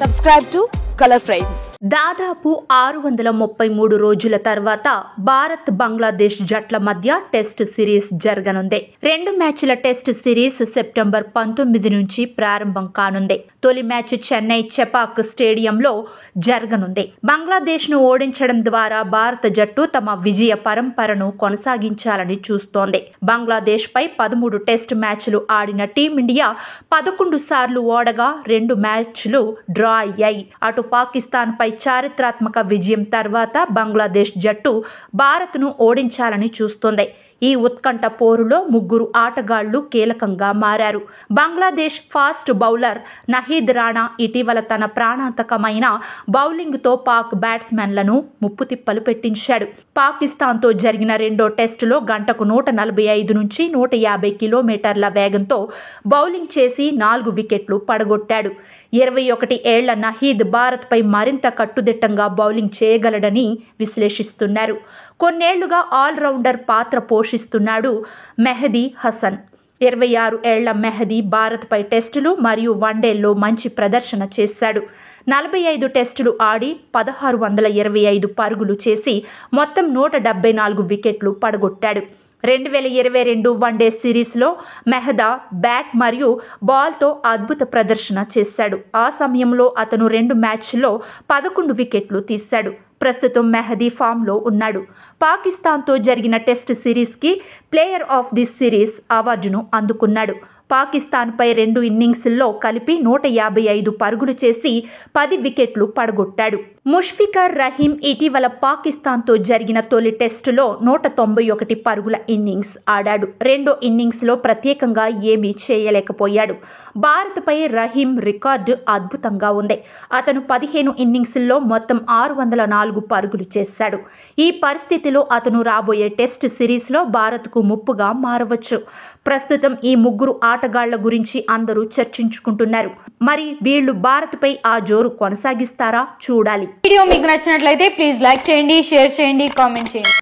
Subscribe to Color Frames. దాదాపు 633 రోజుల తర్వాత భారత్ బంగ్లాదేశ్ జట్ల మధ్య టెస్ట్ సిరీస్ జరగనుంది. 2 మ్యాచ్ల టెస్ట్ సిరీస్ సెప్టెంబర్ 19 నుంచి ప్రారంభం కానుంది. తొలి మ్యాచ్ చెన్నై చెపాక్ స్టేడియంలో జరగనుంది. బంగ్లాదేశ్ ను ఓడించడం ద్వారా భారత జట్టు తమ విజయ పరంపరను కొనసాగించాలని చూస్తోంది. బంగ్లాదేశ్ పై 13 టెస్ట్ మ్యాచ్లు ఆడిన టీమిండియా 11 సార్లు ఓడగా 2 మ్యాచ్లు డ్రా అయ్యాయి. అటు పాకిస్తాన్ పై చారిత్రాత్మక విజయం తర్వాత బంగ్లాదేశ్ జట్టు భారత్ను ఓడించాలని చూస్తోంది. ఈ ఉత్కంఠ పోరులో 3 ఆటగాళ్లు కీలకంగా మారారు. బంగ్లాదేశ్ ఫాస్ట్ బౌలర్ నహీద్ రాణా ఇటీవల తన ప్రాణాంతకమైన బౌలింగ్తో పాక్ బ్యాట్స్మెన్లను ముప్పుతిప్పలు పెట్టించాడు. పాకిస్తాన్తో జరిగిన 2వ టెస్టులో గంటకు 145 నుంచి 150 కిలోమీటర్ల వేగంతో బౌలింగ్ చేసి 4 వికెట్లు పడగొట్టాడు. 21 ఏళ్ల నహీద్ భారత్పై మరింత కట్టుదిట్టంగా బౌలింగ్ చేయగలడని విశ్లేషిస్తున్నారు. కొన్నేళ్లుగా ఆల్రౌండర్ పాత్ర పోషిస్తున్నాడు మెహదీ హసన్. 26 ఏళ్ల మెహదీ భారత్పై టెస్టులు మరియు వన్డేల్లో మంచి ప్రదర్శన చేశాడు. 45 టెస్టులు ఆడి 1625 పరుగులు చేసి మొత్తం 174 వికెట్లు పడగొట్టాడు. 2022 వన్డే సిరీస్లో మెహదా బ్యాట్ మరియు బాల్తో అద్భుత ప్రదర్శన చేశాడు. ఆ సమయంలో అతను 2 మ్యాచ్ల్లో 11 వికెట్లు తీశాడు. ప్రస్తుతం మెహదీ ఫామ్లో ఉన్నాడు. పాకిస్తాన్తో జరిగిన టెస్ట్ సిరీస్కి ప్లేయర్ ఆఫ్ ది సిరీస్ అవార్డును అందుకున్నాడు. పాకిస్తాన్పై 2 ఇన్నింగ్స్ల్లో కలిపి 155 పరుగులు చేసి 10 వికెట్లు పడగొట్టాడు. ముష్ఫికర్ రహీం ఇటీవల పాకిస్తాన్తో జరిగిన తొలి టెస్టులో 191 పరుగుల ఇన్నింగ్స్ ఆడాడు. 2వ ఇన్నింగ్స్లో ప్రత్యేకంగా ఏమీ చేయలేకపోయాడు. భారత్పై రహీం రికార్డు అద్భుతంగా ఉంది. అతను 15 ఇన్నింగ్స్ల్లో మొత్తం 604 పరుగులు చేశాడు. ఈ పరిస్థితిలో అతను రాబోయే టెస్ట్ సిరీస్లో భారత్కు ముప్పుగా మారవచ్చు. ప్రస్తుతం ఈ 3 ఆటగాళ్ల గురించి అందరూ చర్చించుకుంటున్నారు. మరి వీళ్లు భారత్పై ఆ జోరు కొనసాగిస్తారా? చూడాలి. వీడియో మీకు నచ్చినట్లయితే ప్లీజ్ లైక్ చేయండి, షేర్ చేయండి, కామెంట్ చేయండి.